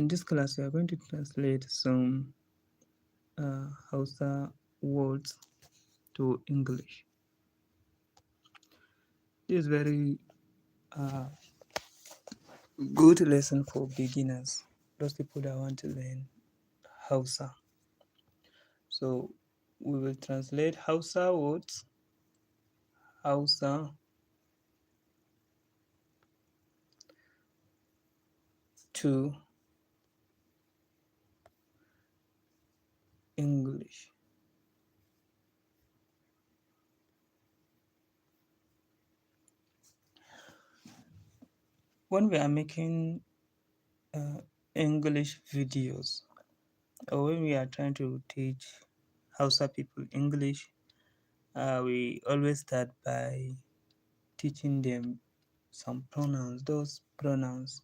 In this class, we are going to translate some Hausa words to English. This is very uh, good lesson for beginners, those people that want to learn Hausa. So we will translate Hausa words, Hausa to English. When we are making uh, English videos, or when we are trying to teach Hausa people English, we always start by teaching them some pronouns. Those pronouns,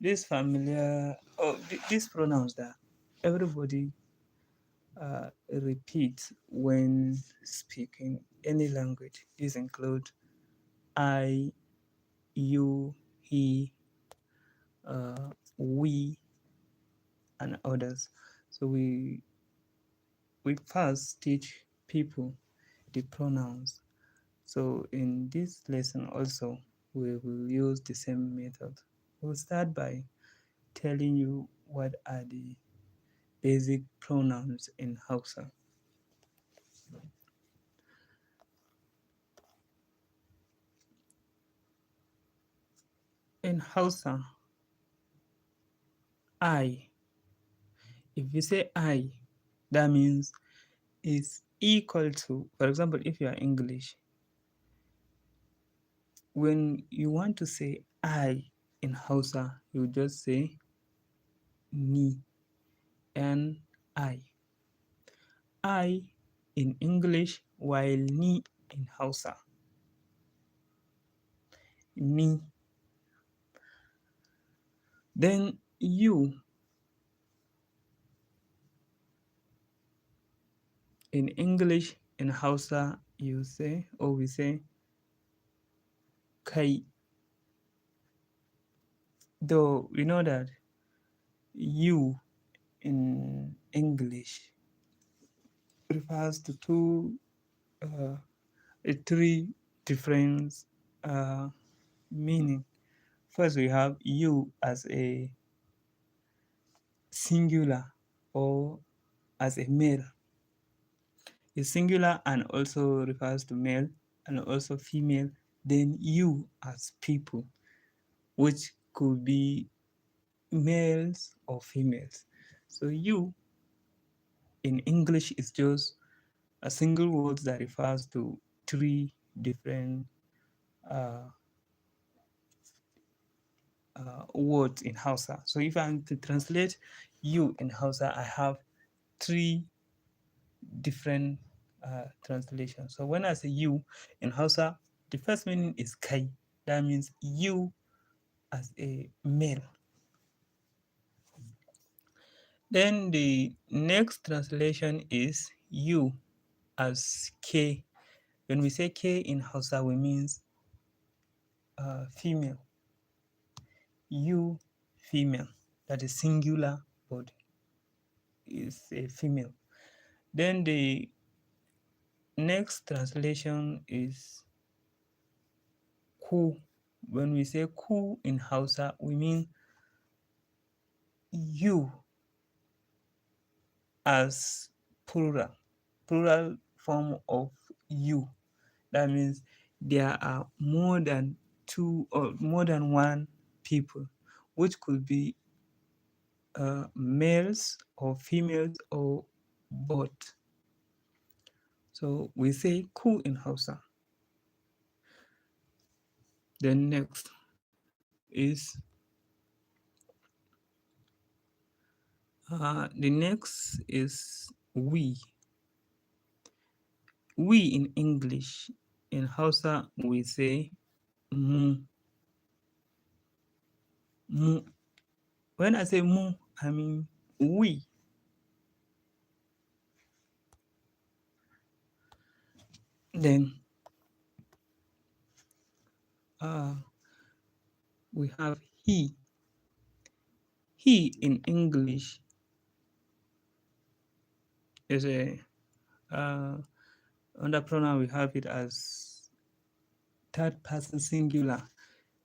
these pronouns that everybody repeats when speaking any language. These include I, you, he, we, and others. So we first teach people the pronouns. So in this lesson also, we will use the same method. We'll start by telling you what are the basic pronouns in Hausa. In Hausa, I, if you say I, that means it's equal to, for example, if you are English, when you want to say I in Hausa, you just say ni, and I. I in English, while ni in Hausa. Ni. Then you in English, in Hausa, you say, or we say, kai. Though we know that you in English refers to uh, three different uh, meaning. First, we have you as a singular or as a male. It's singular and also refers to male and also female. Then you as people, which could be males or females. So you in English is just a single word that refers to three different uh, words in Hausa. So if I'm to translate you in Hausa, I have three different translations. So when I say you in Hausa, the first meaning is kai. That means you as a male. Then the next translation is you as K. When we say K in Hausa, we means female. You, female. That is singular, but is a female. Then the next translation is ku. When we say ku in Hausa, we mean you as plural form of you. That means there are more than two or more than one people, which could be males or females or both. So we say ku in Hausa. Then next is the next is we. We in English, in Hausa we say mu. Mu. When I say mu, I mean we. Then we have he. He in English is a under pronoun we have it as third person singular.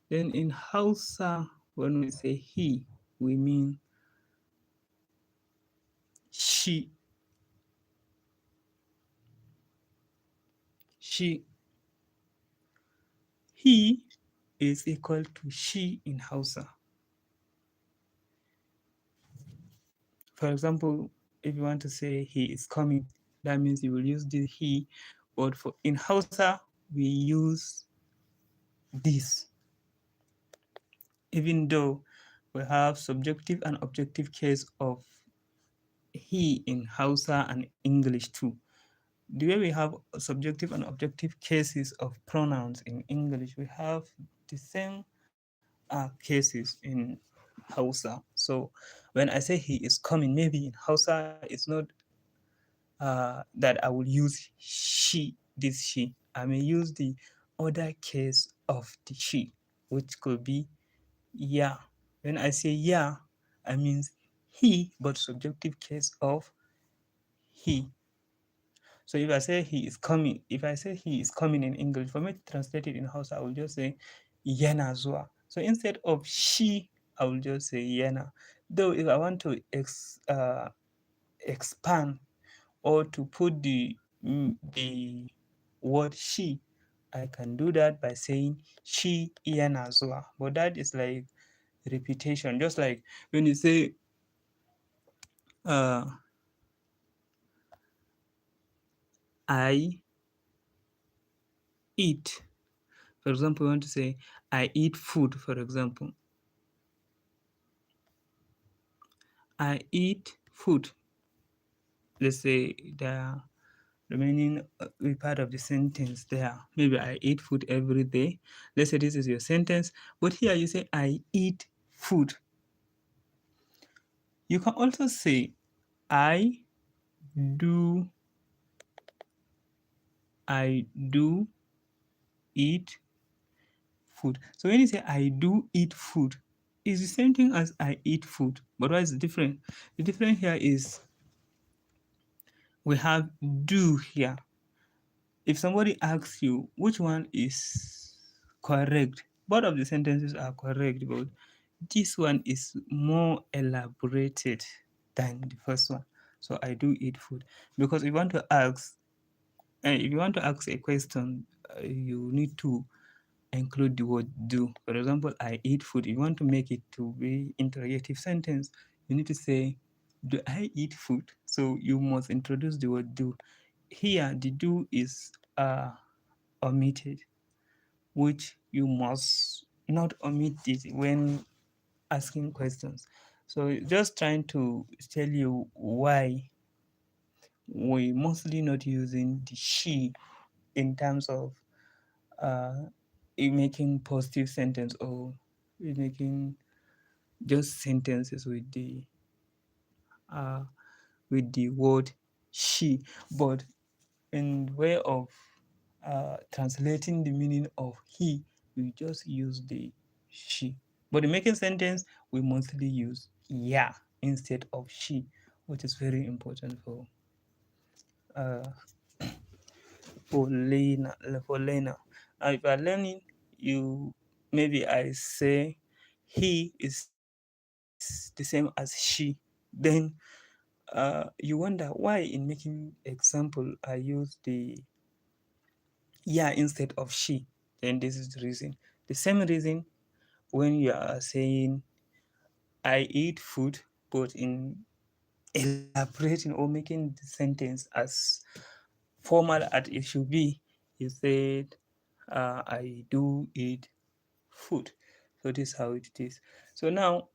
Then in Hausa, when we say he, we mean she. She. He is equal to she in Hausa. For example, if you want to say he is coming, that means you will use the he. But for in Hausa, we use this, even though we have subjective and objective case of he in Hausa and English too. The way we have subjective and objective cases of pronouns in English, we have the same cases in Hausa. So when I say he is coming, maybe in Hausa it's not that I will use she, this she. I may use the other case of the she, which could be yeah. When I say yeah, I means he, but subjective case of he. So if I say he is coming, if I say he is coming in English, for me to translate it in Hausa, I will just say yana zuwa. So instead of she, I will just say yana. Though if I want to expand or to put the word she, I can do that by saying she yana zuwa. But that is like repetition, just like when you say uh, I eat. For example, you want to say I eat food, for example. I eat food. Let's say the remaining part of the sentence there. Maybe I eat food every day. Let's say this is your sentence. But here you say I eat food. You can also say I do I do eat food. So when you say I do eat food, it's the same thing as I eat food. But what is the difference? The difference here is we have do here. If somebody asks you which one is correct, both of the sentences are correct, but this one is more elaborated than the first one. So I do eat food because if you want to ask a question, you need to include the word do. For example, I eat food. If you want to make it to be interrogative sentence, you need to say, do I eat food? So you must introduce the word do. Here, the do is omitted, which you must not omit it when asking questions. So just trying to tell you why we mostly not using the she in terms of uh, in making positive sentence or in making just sentences uh, with the word she, but in way of translating the meaning of he, we just use the she. But in making sentence, we mostly use yeah instead of she, which is very important uh, for learner. If you are learning, you maybe I say he is the same as she, then you wonder why in making example I use the yeah instead of she. Then this is the reason. The same reason when you are saying I eat food, but in elaborating or making the sentence as formal as it should be, you said I do eat food. So this is how it is. So now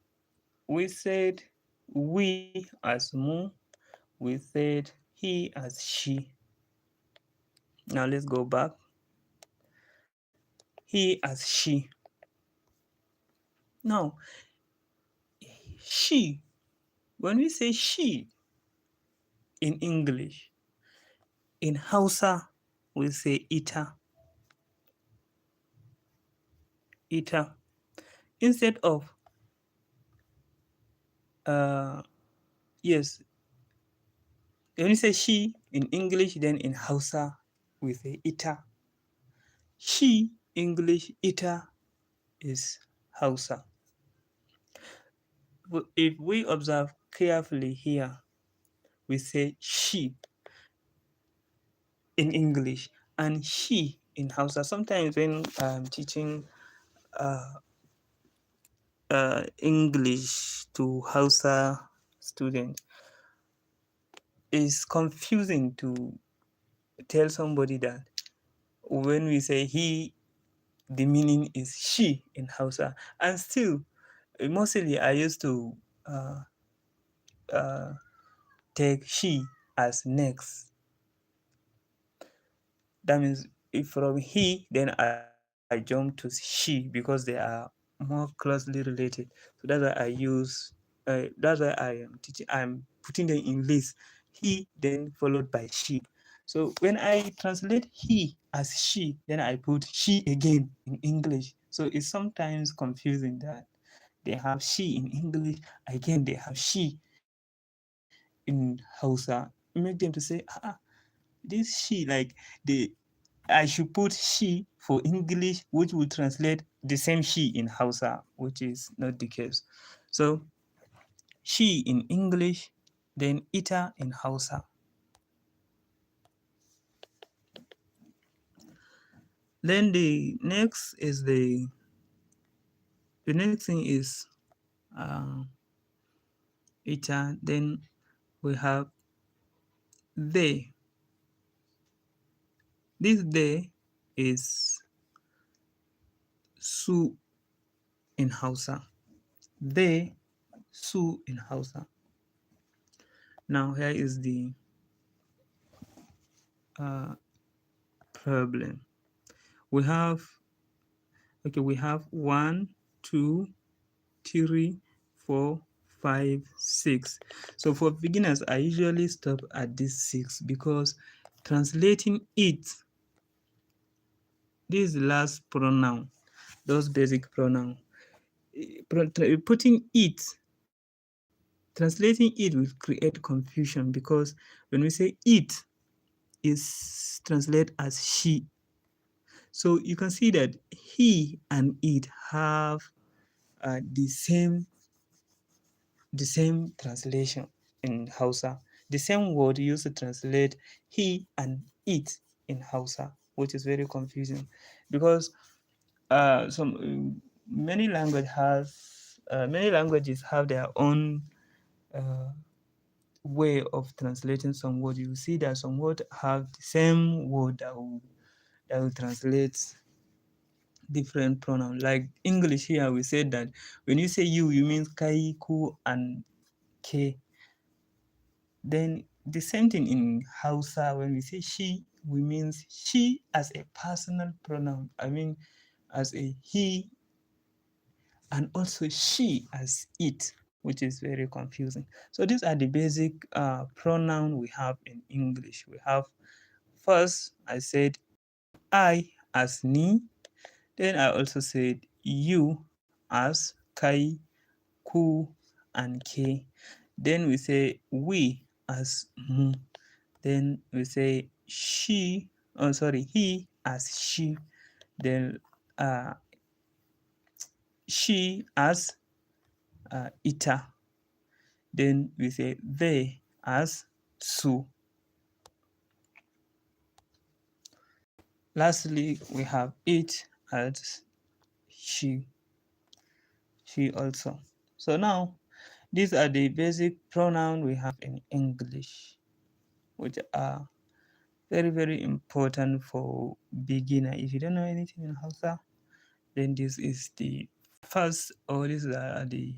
we said we as mu, we said he as she. Now let's go back. He as she. Now she, when we say she in English, in Hausa we say ita. Ita. Instead of Uh, yes, when you say she in English, then in Hausa we say ita. She English, ita is Hausa. If we observe carefully here, we say she in English and she in Hausa. Sometimes when I'm teaching uh, English to Hausa students, it's confusing to tell somebody that when we say he, the meaning is she in Hausa. And still, mostly I used to uh, uh, take she as next. That means if from he, then I jump to she because they are more closely related. So that's why I use. That's why I am teaching. I'm putting them in list. He then followed by she. So when I translate he as she, then I put she again in English. So it's sometimes confusing that they have she in English, again they have she in Hausa. Make them to say, this she, like the I should put she for English, which will translate the same she in Hausa, which is not the case. So she in English, then ita in Hausa. Then the next thing is uh, ita. Then we have they. This they is su in Hausa. They su in Hausa. Now here is the uh, problem. We have we have one, two, three, four, five, six. So for beginners, I usually stop at this six because translating it, this last pronoun, those basic pronoun, putting it, translating it will create confusion because when we say it is translated as she. So you can see that he and it have the same translation in Hausa. The same word used to translate he and it in Hausa, which is very confusing because some many languages have their own uh, way of translating some word. You see that some word have the same word that will translate different pronoun. Like English here, we said that when you say you mean kai, ku, and ke. Then the same thing in Hausa, when we say she, we mean she as a personal pronoun. I mean, as a he, and also she as it, which is very confusing. So these are the basic pronoun we have in English. We have first, I said I as ni. Then I also said you as kai, ku, and ke. Then we say we as mu. Then we say he as she. Then she as ita. Then we say they as su. Lastly, we have it as she, also. So now, these are the basic pronouns we have in English, which are very, very important for beginner. If you don't know anything in Hausa, then this is the first, or these are the